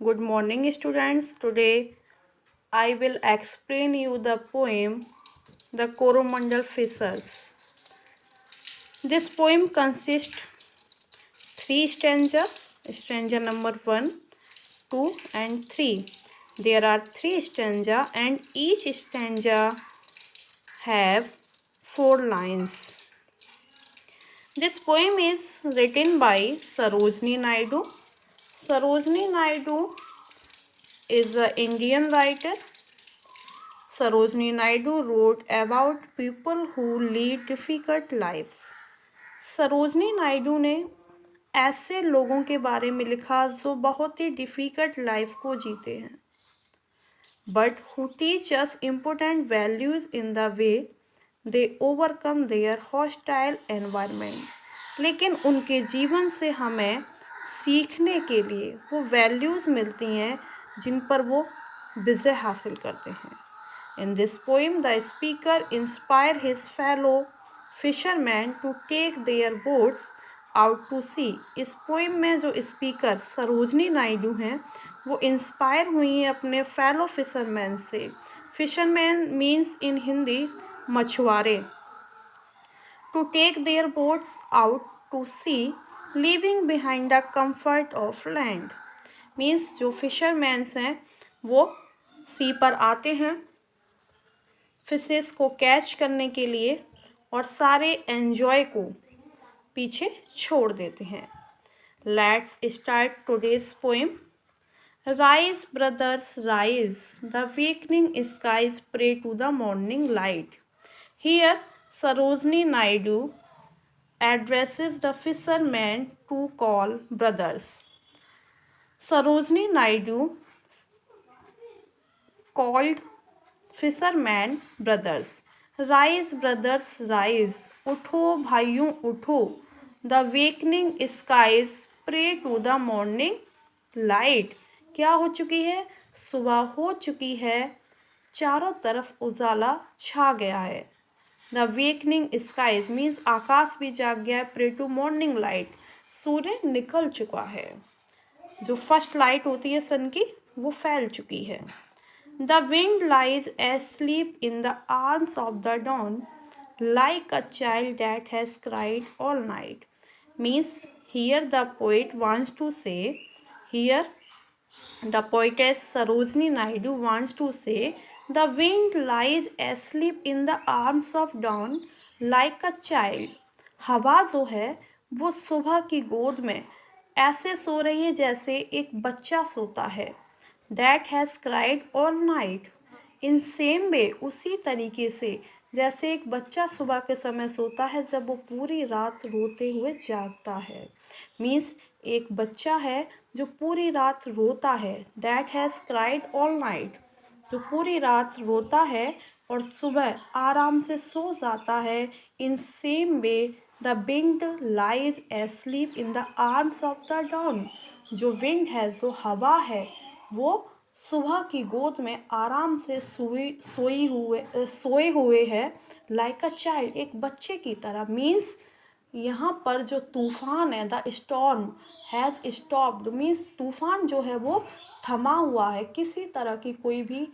Good morning, students. Today I will explain you the poem The Coromandel Fishers. This poem consists three stanza number 1, 2 and 3. There are three stanza and each stanza have 4 lines. This poem is written by Sarojini Naidu. Sarojini Naidu is an Indian writer. Sarojini Naidu wrote about people who lead difficult lives. Sarojini Naidu ने ऐसे लोगों के बारे में लिखा जो बहुत ही difficult life को जीते हैं, but who teach us important values in the way they overcome there hostile environment. लेकिन उनके जीवन से हमें सीखने के लिए वो वैल्यूज़ मिलती हैं जिन पर वो विजय हासिल करते हैं। In this poem, the speaker inspired his fellow fishermen to take their boats out to sea. इस पोइम में जो स्पीकर सरोजनी नायडू हैं वो इंस्पायर हुई हैं अपने फेलो फिशरमैन से। फिशरमैन मीन्स इन हिंदी मछुआरे। To take their boats out to sea leaving behind the comfort of land. Means जो फिशरमैन्स हैं वो सी पर आते हैं फिशेस को कैच करने के लिए और सारे एन्जॉय को पीछे छोड़ देते हैं। Let's start today's poem. Rise brothers rise, the weakening skies pray to the morning light. Here Sarojini Naidu addresses the fisherman to call brothers. Sarojini Naidu called fisherman brothers. Rise brothers rise, उठो भाइयों उठो। The wakening skies pray to the morning light. क्या हो चुकी है? सुबह हो चुकी है, चारों तरफ उजाला छा गया है। द वेकनिंग स्काइज मीन्स आकाश भी जाग गया है। प्रे टू मॉर्निंग लाइट, सूर्य निकल चुका है। जो फर्स्ट लाइट होती है सन की वो फैल चुकी है। The wind lies asleep in the arms of the dawn, like a child that has cried all night. Means here the poet wants to say, here the poetess Sarojini Naidu wants to say, the wind lies asleep in the arms of dawn, like a child. हवा जो है वो सुबह की गोद में ऐसे सो रही है जैसे एक बच्चा सोता है। That has cried all night. In same way, उसी तरीके से जैसे एक बच्चा सुबह के समय सोता है जब वो पूरी रात रोते हुए जागता है। मीन्स एक बच्चा है जो पूरी रात रोता है। That has cried all night. जो पूरी रात रोता है और सुबह आराम से सो जाता है। In same way, the wind lies asleep in the arms of the dawn. जो विंड है, जो हवा है, वो सुबह की गोद में आराम से सोए हुए है। लाइक अ चाइल्ड, एक बच्चे की तरह। मीन्स यहाँ पर जो तूफान है, the storm has stopped, means तूफान जो है वो थमा हुआ है। किसी तरह की कोई भी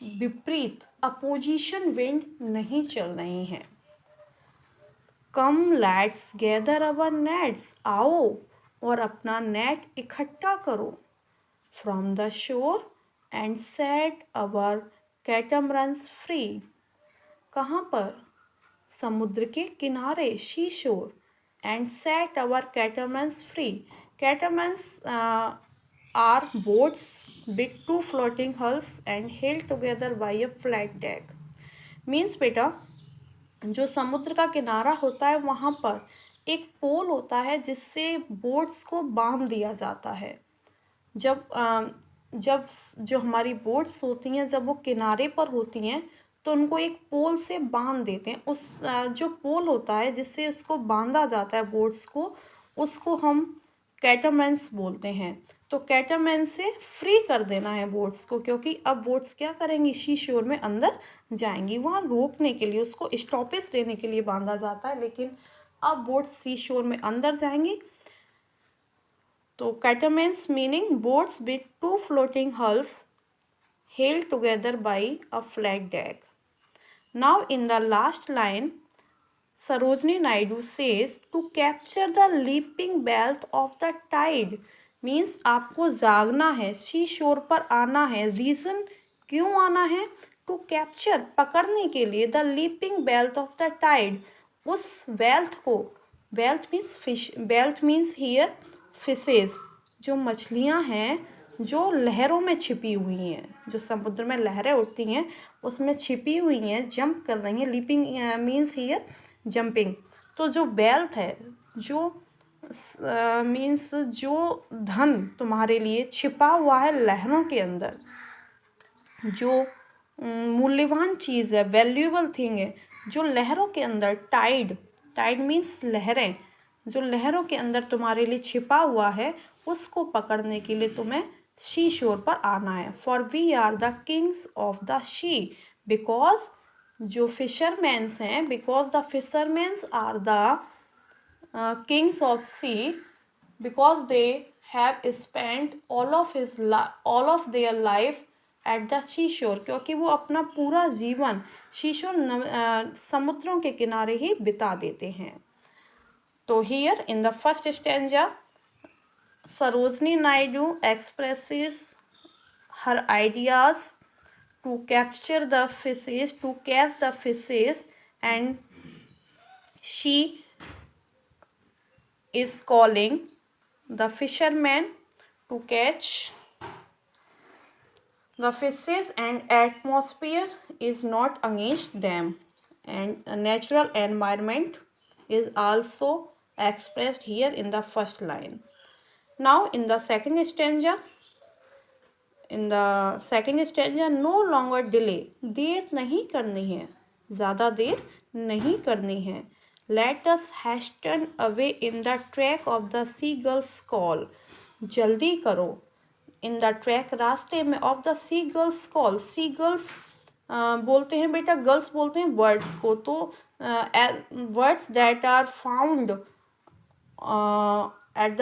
विपरीत अपोजिशन विंड नहीं चल रही है। Come let's gather our nets, आओ और अपना नेट इकट्ठा करो। From the shore and set our catamarans free. कहाँ पर? समुद्र के किनारे, शी शोर, and set our catamarans free. Catamarans are boats with two floating hulls and held together by a flat deck. Means बेटा जो समुद्र का किनारा होता है वहाँ पर एक पोल होता है जिससे बोट्स को बांध दिया जाता है। जब जो हमारी बोट्स होती हैं जब वो किनारे पर होती हैं तो उनको एक पोल से बांध देते हैं। उस जो पोल होता है जिससे उसको बांधा जाता है बोट्स को, उसको हम कैटामैन्स बोलते हैं। तो कैटामैन से फ्री कर देना है बोट्स को, क्योंकि अब बोट्स क्या करेंगी, शी शोर में अंदर जाएंगी। वहाँ रोकने के लिए, उसको स्टॉपेज देने के लिए बांधा जाता है, लेकिन अब बोट्स सी शोर में अंदर जाएंगी। तो catamarans meaning boats with 2 floating hulls held together by a flat deck. Now in the last line, Sarojini Naidu says to capture the leaping wealth of the tide means आपको जागना है, सी शोर पर आना है. रीज़न क्यों आना है? टू कैप्चर पकड़ने के लिए, the leaping wealth of the tide उस वेल्थ को, wealth means fish, wealth means here fishes, जो मछलियाँ हैं जो लहरों में छिपी हुई हैं, जो समुद्र में लहरें उठती हैं उसमें छिपी हुई हैं, जंप कर रही हैं. Leaping means here jumping. तो जो वेल्थ है, जो मीन्स जो धन तुम्हारे लिए छिपा हुआ है लहरों के अंदर, जो मूल्यवान चीज़ है, वैल्यूएबल थिंग है, जो लहरों के अंदर, टाइड, टाइड मीन्स लहरें, जो लहरों के अंदर तुम्हारे लिए छिपा हुआ है, उसको पकड़ने के लिए तुम्हें सी शोर पर आना है. For we are the kings of the sea, because जो फिशरमैन्स हैं, because the fishermen are the kings of sea, because they have spent all of their life at the sea shore, क्योंकि वो अपना पूरा जीवन शीशोर समुद्रों के किनारे ही बिता देते हैं. तो here in the first stanza Sarojini Naidu expresses her ideas to capture the fishes, to catch the fishes, and she is calling the fishermen to catch the fishes, and atmosphere is not against them, and a natural environment is also expressed here in the first line. Now in the second stanza, no longer delay, देर नहीं करनी है, ज़्यादा देर नहीं करनी है. Let us hasten away in the track of the seagull's call, जल्दी करो. In the track, रास्ते में, of the seagull's call, seagulls बोलते हैं बेटा, गर्ल्स बोलते हैं वर्ड्स को. तो words that are found at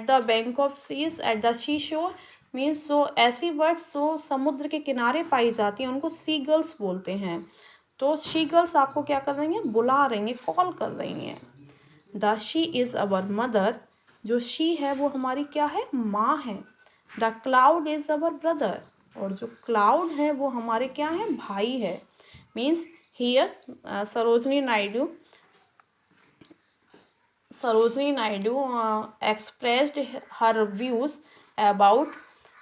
the bank of seas, at the seashore means जो ऐसी वर्ड्स जो समुद्र के किनारे पाई जाती हैं उनको सी गर्ल्स बोलते हैं. तो शी गर्ल्स आपको क्या कर रही हैं? बुला रही हैं, कॉल कर रही हैं. The she is our mother, जो शी है वो हमारी क्या है? माँ है. The cloud is our brother, और जो क्लाउड है वो हमारे क्या है? भाई है. Means here Sarojini Naidu expressed her views about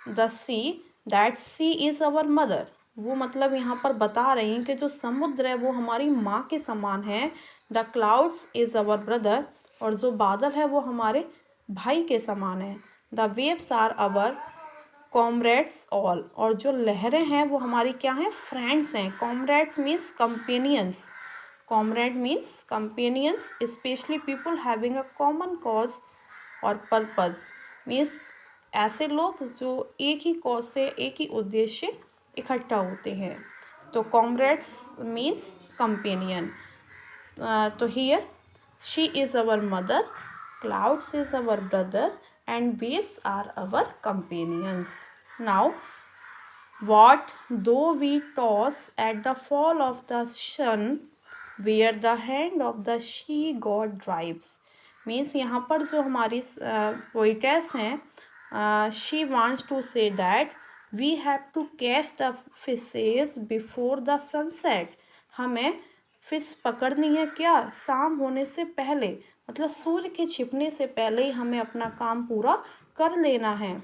the sea, that sea is our mother. वो मतलब यहाँ पर बता रही हैं कि जो समुद्र है वो हमारी माँ के समान है. The clouds is our brother, और जो बादल है वो हमारे भाई के समान है. The waves are our comrades all, और जो लहरें हैं वो हमारी क्या हैं? फ्रेंड्स हैं. Comrades means companions. Comrade means companions, especially people having a common cause or purpose. means ऐसे लोग जो एक ही कॉज से, एक ही उद्देश्य इकट्ठा होते हैं. तो comrades means companion. तो here she is our mother, clouds is our brother, and waves are our companions. Now what though we toss at the fall of the sun, where the hand of the she god drives. Means यहाँ पर जो हमारी poetess हैं, she wants to say that we have to catch the fishes before the sunset. हमें fish पकड़नी है क्या? शाम होने से पहले, मतलब सूर्य के छिपने से पहले ही हमें अपना काम पूरा कर लेना है.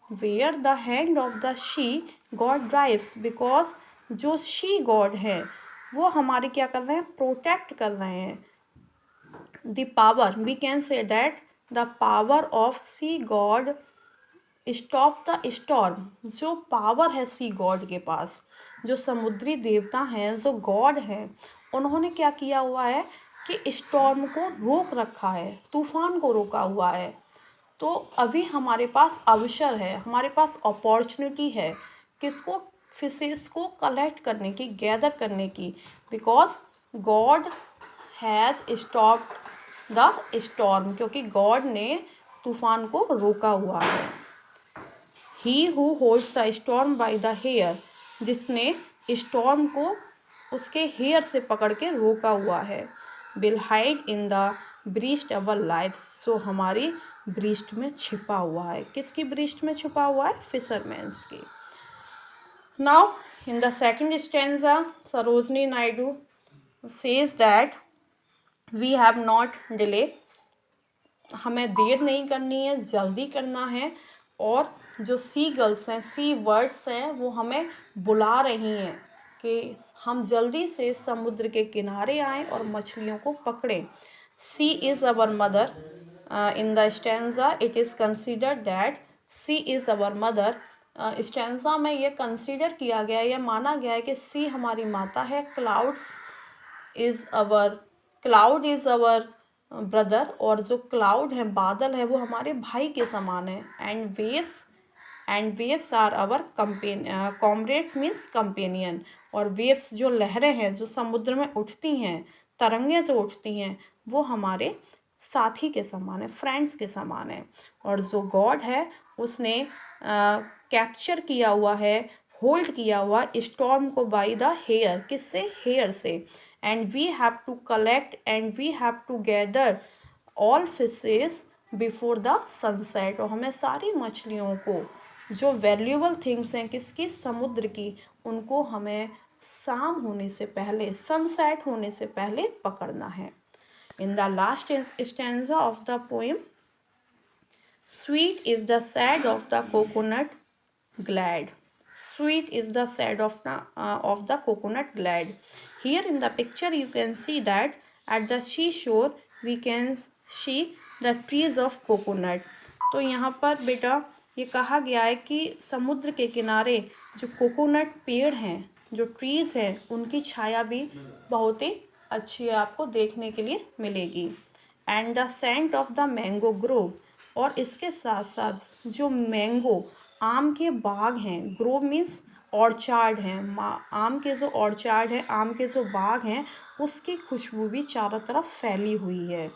Where the hand of the she god drives, because जो शी गॉड है वो हमारे क्या कर रहे हैं? प्रोटेक्ट कर रहे हैं. The power, we can say that the power of sea god stops the storm. जो पावर है सी गॉड के पास, जो समुद्री देवता हैं, जो गॉड हैं, उन्होंने क्या किया हुआ है कि स्टॉर्म को रोक रखा है, तूफान को रोका हुआ है. तो अभी हमारे पास अवसर है, हमारे पास अपॉर्चुनिटी है, किसको? फिशेस को कलेक्ट करने की, गैदर करने की. Because God has stopped the storm, क्योंकि गॉड ने तूफान को रोका हुआ है। He who holds the storm by the hair, जिसने स्टॉर्म को उसके हेयर से पकड़ के रोका हुआ है। Will hide in the breast of our lives, जो हमारी ब्रीस्ट में छिपा हुआ है। किसकी ब्रीस्ट में छिपा हुआ है? फिशरमैन्स की। Now in the second stanza, Sarojini Naidu says that we have not delay, हमें देर नहीं करनी है, जल्दी करना है। और जो सी गर्ल्स हैं, सी वर्ड्स हैं, वो हमें बुला रही हैं कि हम जल्दी से समुद्र के किनारे आएँ और मछलियों को पकड़ें। Sea is our mother. In the stanza it is considered that sea is our mother. Stanza में ये कंसिडर किया गया है, यह माना गया है कि सी हमारी माता है। क्लाउड इज़ अवर ब्रदर, और जो क्लाउड है, बादल है, वो हमारे भाई के समान है। And waves are our comrades means companion. और वेव्स जो लहरें हैं, जो समुद्र में उठती हैं, तरंगें जो उठती हैं, वो हमारे साथी के समान है, फ्रेंड्स के समान है। और जो गॉड है, उसने कैप्चर किया हुआ है, होल्ड किया हुआ स्टॉर्म को बाय द हेयर। किससे? हेयर से। And we have to collect and we have to gather all fishes before the sunset. और हमें सारी मछलियों को, जो वैल्यूएबल थिंग्स हैं किसकी? समुद्र की, उनको हमें शाम होने से पहले, सनसेट होने से पहले पकड़ना है। In the last stanza of the poem, sweet is the sad of the coconut glad. Sweet is the sad of the coconut glad. Here in the picture you can see that at the seashore we can see the trees of coconut. तो यहाँ पर बेटा ये कहा गया है कि समुद्र के किनारे जो कोकोनट पेड़ हैं, जो ट्रीज़ हैं, उनकी छाया भी बहुत ही अच्छी है, आपको देखने के लिए मिलेगी। And the scent of the mango grove, और इसके साथ साथ जो मैंगो, आम के बाग हैं, ग्रोव मीन्स ऑर्चार्ड हैं, आम के जो ऑर्चार्ड है, आम के जो बाग हैं, उसकी खुशबू भी चारों तरफ फैली हुई है।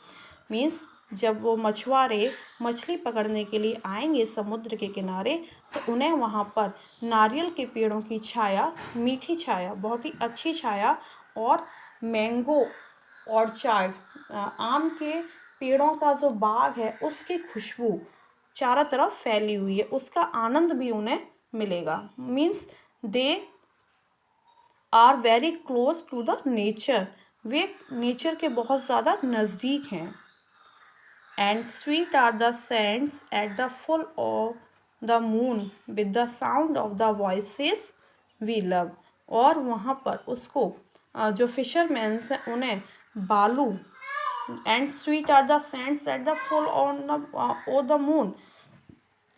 मीन्स जब वो मछुआरे मछली पकड़ने के लिए आएंगे समुद्र के किनारे, तो उन्हें वहाँ पर नारियल के पेड़ों की छाया, मीठी छाया, बहुत ही अच्छी छाया, और मैंगो ऑर्चार्ड, आम के पेड़ों का जो बाग है, उसकी खुशबू चारों तरफ फैली हुई है, उसका आनंद भी उन्हें मिलेगा। Means they are very close to the nature, वे नेचर के बहुत ज़्यादा नज़दीक हैं। And sweet are the sands at the full of the moon with the sound of the voices we love. और वहाँ पर उसको जो फिशरमैन्स हैं, उन्हें बालू, and sweet are the sands at the full on the moon.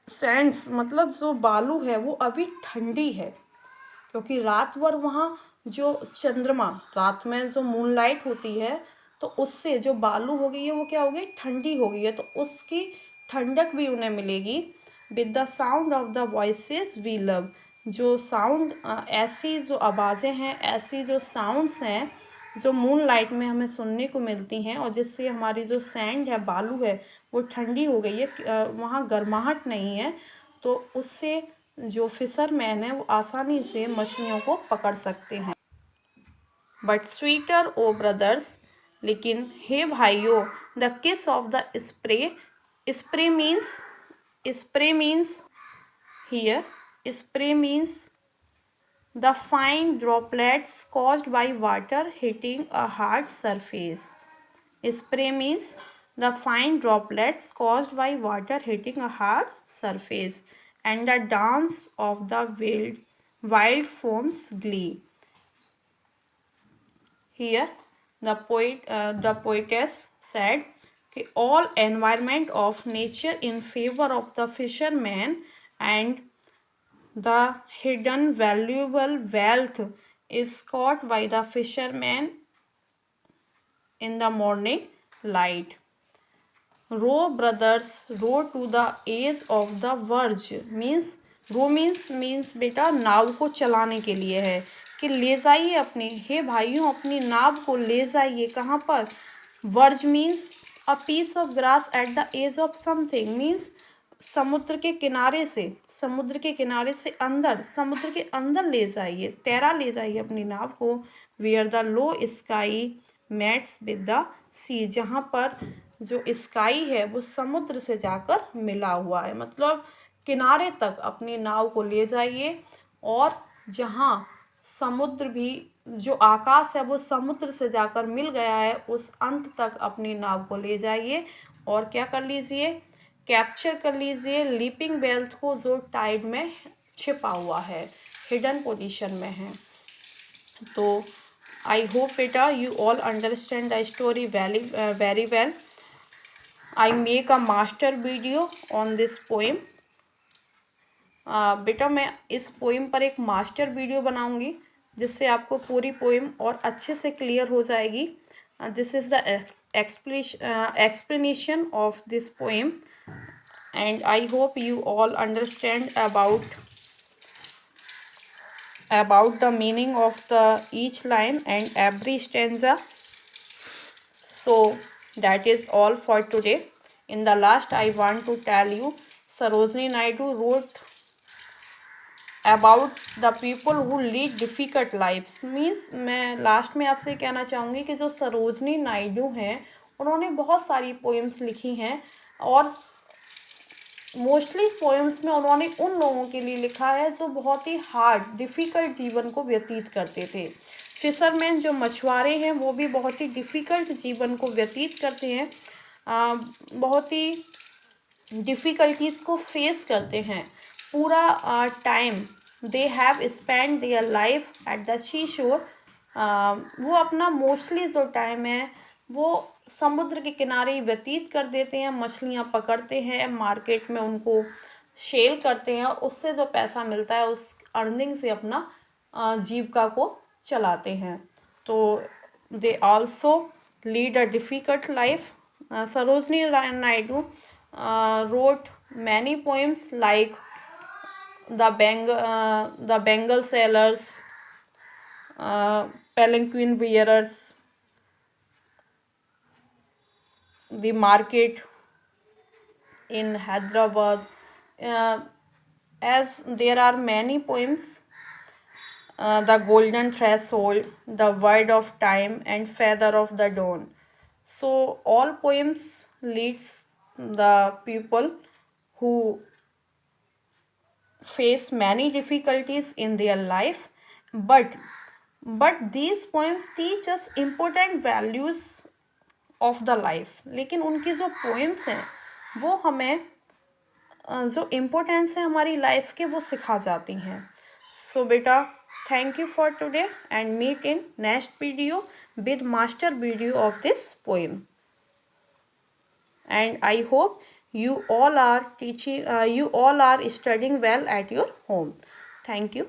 Sands मतलब जो बालू है, वो अभी ठंडी है, क्योंकि रात भर वहाँ जो चंद्रमा, रात में जो मूनलाइट होती है, तो उससे जो बालू हो गई है, वो क्या हो गई? ठंडी हो गई है, तो उसकी ठंडक भी उन्हें मिलेगी। With the sound of the voices we love, जो साउंड, ऐसी जो आवाज़ें हैं, ऐसी जो साउंड्स हैं, जो मून लाइट में हमें सुनने को मिलती हैं, और जिससे हमारी जो सैंड है, बालू है, वो ठंडी हो गई है, वहाँ गर्माहट नहीं है, तो उससे जो फिशरमैन है, वो आसानी से मछलियों को पकड़ सकते हैं। बट स्वीटर ओ ब्रदर्स, लेकिन हे भाइयों, द किस of the spray, spray means here, spray means the fine droplets caused by water hitting a hard surface. Spray means the fine droplets caused by water hitting a hard surface, and the dance of the wild foam's glee. Here the poetess said कि all environment of nature in favor of the fisherman, and the hidden valuable wealth is caught by the fisherman in the morning light. Row brothers, row to the edge of the verge means, row means बेटा नाव को चलाने के लिए है, कि ले जाइए अपने, हे भाइयों, अपनी नाव को ले जाइए कहाँ पर? Verge means a piece of grass at the edge of something means समुद्र के किनारे से अंदर, समुद्र के अंदर ले जाइए, तैरा ले जाइए अपनी नाव को। Where the low sky meets with the sea, जहाँ पर जो स्काई है वो समुद्र से जाकर मिला हुआ है, मतलब किनारे तक अपनी नाव को ले जाइए, और जहाँ समुद्र भी, जो आकाश है वो समुद्र से जाकर मिल गया है, उस अंत तक अपनी नाव को ले जाइए। और क्या कर लीजिए, कैप्चर कर लीजिए लीपिंग वेल्थ को, जो टाइड में छिपा हुआ है, हिडन पोजीशन में है। तो आई होप बेटा you all understand the story very well. I make a master video on this poem. बेटा मैं इस पोएम पर एक मास्टर वीडियो बनाऊंगी, जिससे आपको पूरी पोएम और अच्छे से क्लियर हो जाएगी। This is the explanation of this poem, and I hope you all understand about the meaning of the each line and every stanza. So that is all for today. In the last, I want to tell you, Sarojini Naidu wrote about the people who lead difficult lives. Means मैं last में आपसे कहना चाहूँगी कि जो सरोजनी नायडू हैं, उन्होंने बहुत सारी पोएम्स लिखी हैं, और मोस्टली पोएम्स में उन्होंने उन लोगों के लिए लिखा है जो बहुत ही हार्ड डिफ़िकल्ट जीवन को व्यतीत करते थे। फिशरमैन, जो मछुआरे हैं, वो भी बहुत ही डिफ़िकल्ट जीवन को व्यतीत करते हैं, बहुत ही डिफ़िकल्टीज़ को फेस करते हैं। पूरा time they have spend their life at the sea shore, वो अपना मोस्टली जो टाइम है वो समुद्र के किनारे ही व्यतीत कर देते हैं, मछलियाँ पकड़ते हैं, मार्केट में उनको सेल करते हैं, और उससे जो पैसा मिलता है उस अर्निंग से अपना जीविका को चलाते हैं। तो they also lead a difficult life. Sarojini Naidu wrote many poems like the Bengal Sailors, Palanquin Bearers, The Market in Hyderabad. As there are many poems, The Golden Threshold, The Word of Time, and Feather of the Dawn. So all poems leads the people who face many difficulties in their life, but these poems teach us important values of the life. लेकिन उनकी जो poems हैं वो हमें जो importance है हमारी life के वो सिखा जाती हैं। सो बेटा thank you for today and meet in next video with master video of this poem, and I hope you all are studying well at your home. Thank you.